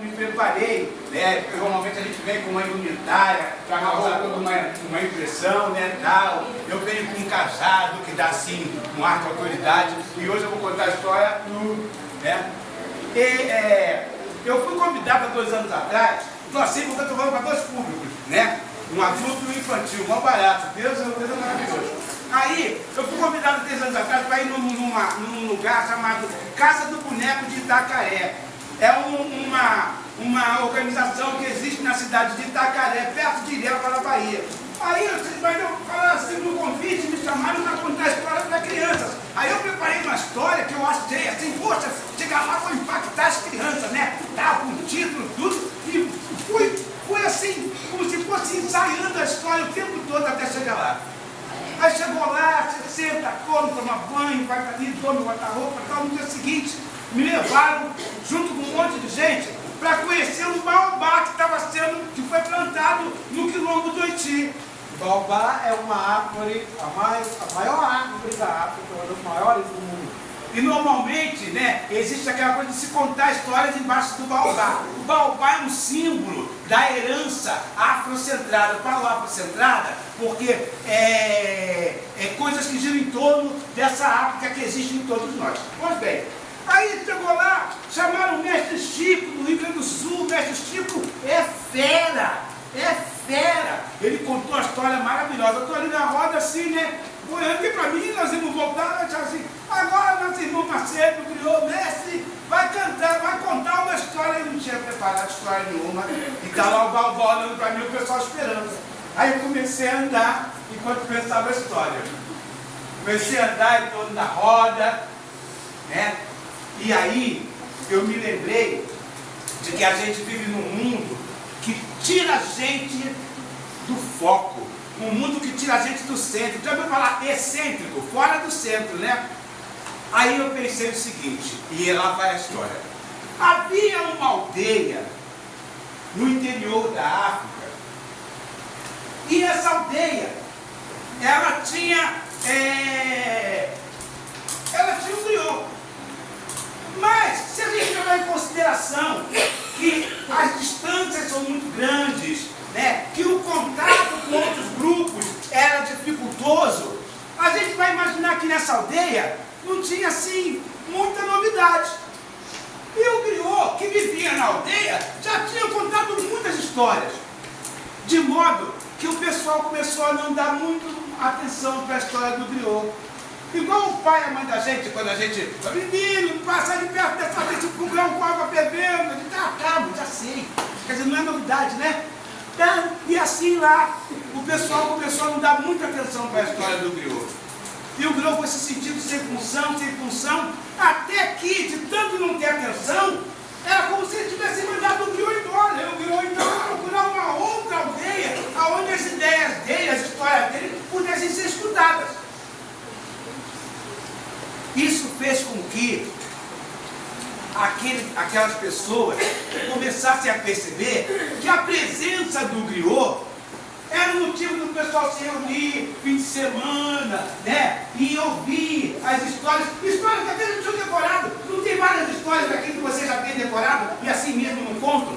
Me preparei, né? Porque normalmente a gente vem com uma indumentária para causar toda uma impressão, né? Tal. Eu venho com um casado que dá assim um ar de autoridade, e hoje eu vou contar a história do. Né? Eu fui convidado há 2 anos atrás, estou assim porque eu estou falando para 2 públicos, né? Um adulto e um infantil, mó barato, Deus é maravilhoso. Aí, eu fui convidado 3 anos atrás para ir num lugar chamado Casa do Boneco de Itacaré. É uma organização que existe na cidade de Itacaré, perto de Ilhéus, na Bahia. Aí, eu falaram assim no convite, me chamaram para contar a história para crianças. Aí eu preparei uma história que eu achei assim, poxa, chegar lá para impactar as crianças, né? Tá, com título, tudo, e fui assim, como se fosse ensaiando a história o tempo todo até chegar lá. Aí chegou lá, você senta, come, toma banho, vai para ali, toma, bota roupa e tal. No dia seguinte, me levaram, junto com um monte de gente, para conhecer um baobá que foi plantado no quilombo do Oiti. O baobá é uma árvore, a maior árvore da África, uma das maiores do mundo. E normalmente, né, existe aquela coisa de se contar histórias embaixo do baobá. O baobá é um símbolo da herança afrocentrada. Eu falo afrocentrada porque é coisas que giram em torno dessa África que existe em todos nós. Pois bem, aí chegou lá, chamaram o mestre Chico do Rio Grande do Sul. O mestre Chico é fera, é fera. Ele contou uma história maravilhosa. Eu estou ali na roda assim, né? Porque para mim nós íamos voltar e assim, agora nosso irmão Macedo criou, mestre, vai cantar, vai contar uma história. Eu não tinha preparado história nenhuma. E está lá o baobá olhando para mim, o pessoal esperando. Aí eu comecei a andar enquanto pensava a história. Comecei a andar em torno da roda, né? E aí eu me lembrei de que a gente vive num mundo que tira a gente do foco. Um mundo que tira a gente do centro. Já ouviu falar excêntrico, fora do centro, né? Aí eu pensei o seguinte, e lá vai a história. Havia uma aldeia no interior da África, e essa aldeia, ela tinha um griot. Mas, se a gente levar em consideração que as distâncias são muito grandes, né, que o contato com outros grupos era dificultoso, a gente vai imaginar que nessa aldeia não tinha assim muita novidade. E o griot que vivia na aldeia já tinha contado muitas histórias, de modo que o pessoal começou a não dar muito atenção para a história do griot. Igual o pai e a mãe da gente, quando a gente fala, menino, passa de perto dessa vez, um grão com água fervendo, a gente, calma, já sei. Quer dizer, não é novidade, né? E assim lá, o pessoal começou a não dar muita atenção para a história do griot. E o griot foi se sentindo sem função, até que, de tanto não ter atenção, era como se ele tivesse mandado o griot embora. E o griot então foi procurar uma outra aldeia, onde as ideias dele, as histórias dele, pudessem ser escutadas. Isso fez com que aquelas pessoas começassem a perceber que a presença do griot era o motivo do pessoal se reunir fim de semana, né? E ouvir as histórias que até não tinham decorado. Não tem várias histórias daqui que você já tem decorado e assim mesmo não contam,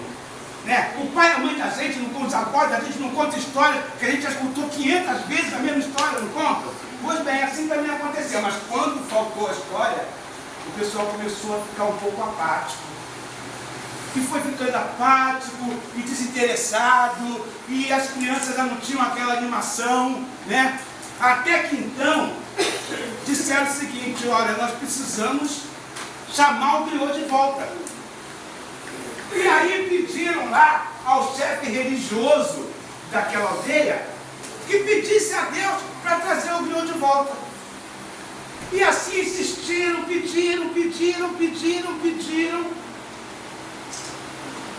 né? O pai e a mãe da gente não conta acorda, a gente não conta história que a gente já escutou 500 vezes a mesma história, não conta? Pois bem, assim também aconteceu, mas quando faltou a história, o pessoal começou a ficar um pouco apático. E foi ficando apático e desinteressado, e as crianças já não tinham aquela animação, né? Até que então, disseram o seguinte, olha, nós precisamos chamar o griot de volta. E aí pediram lá ao chefe religioso daquela aldeia que pedisse a Deus para trazer o griot de volta. E assim insistiram, pediram.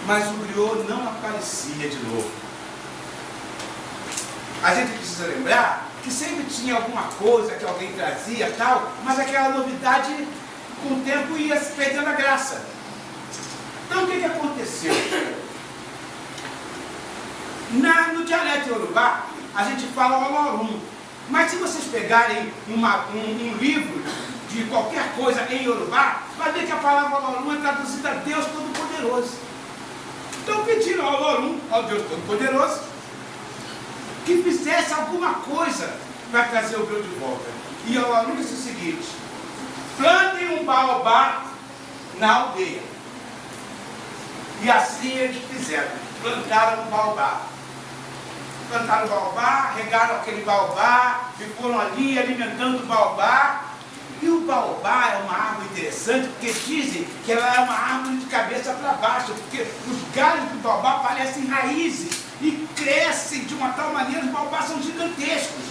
Mas o griot não aparecia de novo. A gente precisa lembrar que sempre tinha alguma coisa que alguém trazia, tal, mas aquela novidade, com o tempo, ia se perdendo a graça. Então o que aconteceu? No dialeto iorubá, a gente fala Olorum. Mas se vocês pegarem um livro de qualquer coisa em iorubá, vai ver que a palavra Olorum é traduzida a Deus Todo-Poderoso. pediram ao Olorum, ao Deus Todo-Poderoso, que fizesse alguma coisa para trazer o Breu de volta. E o Olorum disse o seguinte: plantem um baobá na aldeia. E assim eles fizeram, plantaram um baobá. Plantaram o baobá, regaram aquele baobá, e foram ali alimentando o baobá. E o baobá é uma árvore interessante, porque dizem que ela é uma árvore de cabeça para baixo, porque os galhos do baobá parecem raízes e crescem de uma tal maneira, os baobás são gigantescos.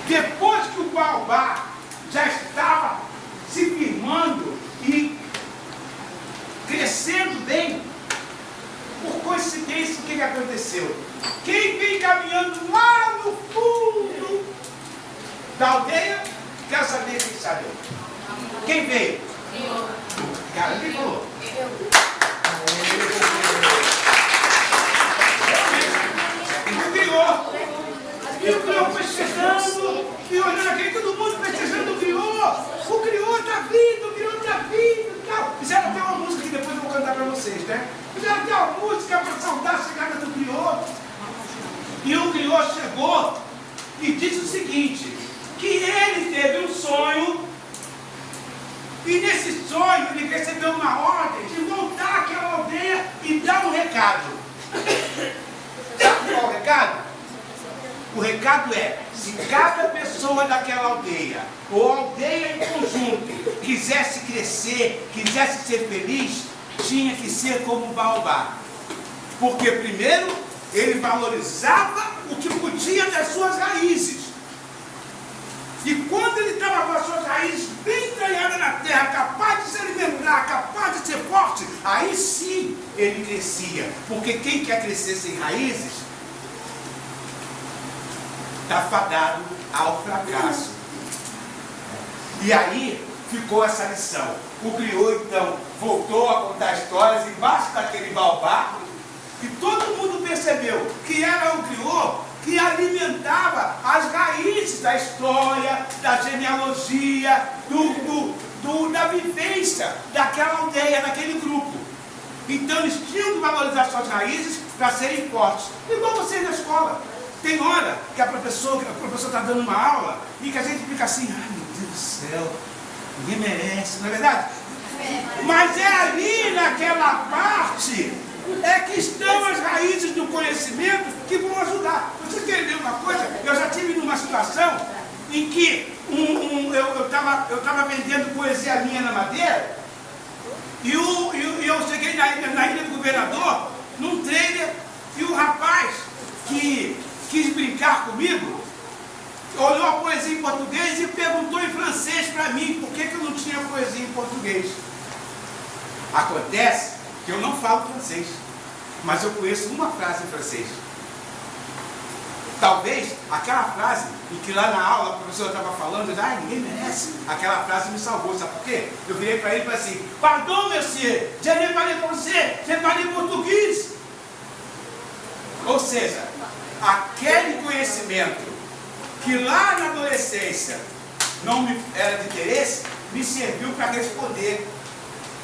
Depois que o baobá já estava se firmando e crescendo bem, por coincidência, o que aconteceu? Quem vem caminhando lá no fundo da aldeia, quero saber quem sabe. Quem veio? Eu. Cara, quem falou? Eu. O criou. E o criou festejando, e olhando aqui, todo mundo festejando o criou. O criou está vindo, o criou está vindo e tal. Fizeram até uma música que depois eu vou cantar para vocês, né? Fizeram até uma música para saudar a chegada do criou. E o criou chegou e disse o seguinte: que ele teve um sonho, e nesse sonho ele recebeu uma ordem de voltar àquela aldeia e dar um recado. Sabe qual é o recado? O recado é: se cada pessoa daquela aldeia, ou aldeia em conjunto, quisesse crescer, quisesse ser feliz, tinha que ser como o baobá. Porque primeiro, ele valorizava o que podia das suas raízes. E quando ele estava com as suas raízes bem entranhadas na terra, capaz de se alimentar, capaz de ser forte, aí sim ele crescia. Porque quem quer crescer sem raízes está fadado ao fracasso. E aí ficou essa lição. O criou então voltou a contar histórias embaixo daquele baobá, e todo mundo percebeu que era o criou que alimentava as raízes da história, da genealogia, da vivência daquela aldeia, daquele grupo. Então eles tinham que valorizar suas raízes para serem fortes. Igual vocês na escola. Tem hora que a professora está dando uma aula e que a gente fica assim: ai meu Deus do céu, ninguém merece, não é verdade? Mas é ali naquela parte é que estão as raízes do conhecimento que vão ajudar. Vocês querem ver uma coisa? Eu já tive numa situação em que eu estava vendendo poesia minha na Madeira, e eu cheguei na Ilha do Governador, num trailer, e o rapaz que quis brincar comigo olhou a poesia em português e perguntou em francês para mim por que eu não tinha poesia em português. Acontece que eu não falo francês, mas eu conheço uma frase em francês. Talvez aquela frase em que lá na aula a professora estava falando, ninguém merece, aquela frase me salvou. Sabe por quê? Eu virei para ele e falei assim: pardon, monsieur, je ne parle français, je parle português. Ou seja, aquele conhecimento que lá na adolescência não me era de interesse, me serviu para responder.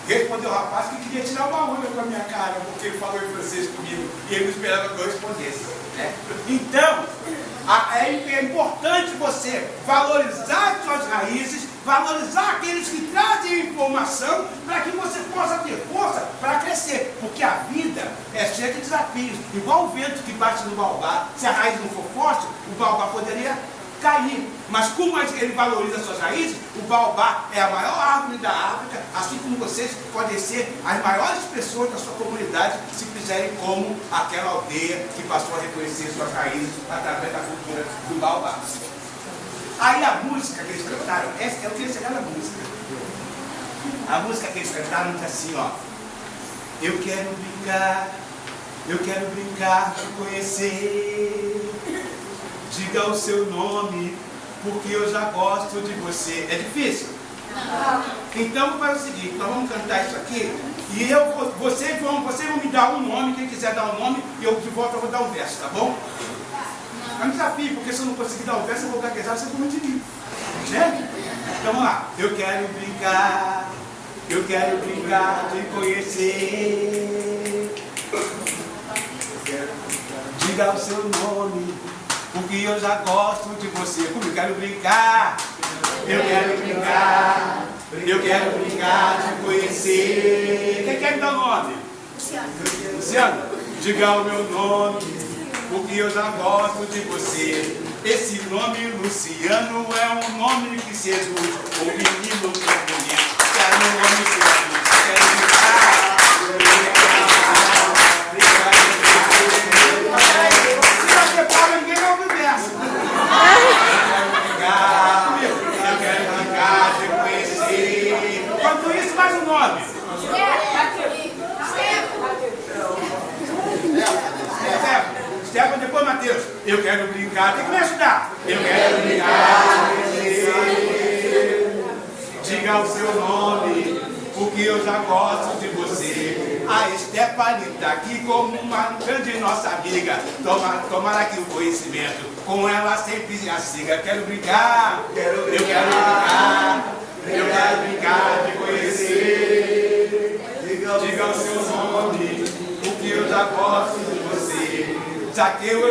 Respondeu o rapaz que queria tirar uma onda com a minha cara, porque ele falou em francês comigo e ele não esperava que eu respondesse. Né? Então, é importante você valorizar as suas raízes, valorizar aqueles que trazem informação, para que você possa ter força para crescer. Porque a vida é cheia de desafios. Igual o vento que bate no baobá, se a raiz não for forte, o baobá poderia cair. Mas como ele valoriza suas raízes, o baobá é a maior árvore da África, assim como vocês podem ser as maiores pessoas da sua comunidade, se fizerem como aquela aldeia que passou a reconhecer suas raízes através da cultura do baobá. Aí a música que eles cantaram, eu queria chegar na música. A música que eles cantaram diz assim, ó: eu quero brincar, te conhecer. Diga o seu nome, porque eu já gosto de você. É difícil? Não. Então vamos fazer o seguinte: nós vamos cantar isso aqui, e vocês vão me dar um nome, quem quiser dar um nome, e eu de volta vou dar um verso, tá bom? É um desafio, porque se eu não conseguir dar um verso, eu vou gaguejar, vocês vão de mim. Né? Então vamos lá. Eu quero brincar, te conhecer. Diga o seu nome, porque eu já gosto de você. Como eu quero brincar, eu quero brincar, eu quero brincar de conhecer. Quem quer me dar o nome? Luciano. Diga o meu nome, porque eu já gosto de você. Esse nome Luciano é um nome que seduz o menino que é bonito. Quero um nome que seduz, quero brincar, se não ter Paulo, ninguém vai ouvir dessa. Eu quero brincar de conhecer. Enquanto isso, mais um nome. Stefan, depois Mateus. Eu quero brincar. Tem que me ajudar. Eu quero brincar. Diga o seu nome, porque eu já gosto de você. A Stephanie está aqui como uma grande nossa amiga. Tomara que o conhecimento com ela sempre a siga. Quero brincar. Eu quero brincar. Eu quero brincar de conhecer. Diga o seu nome, porque eu já gosto de você. Zaqueu.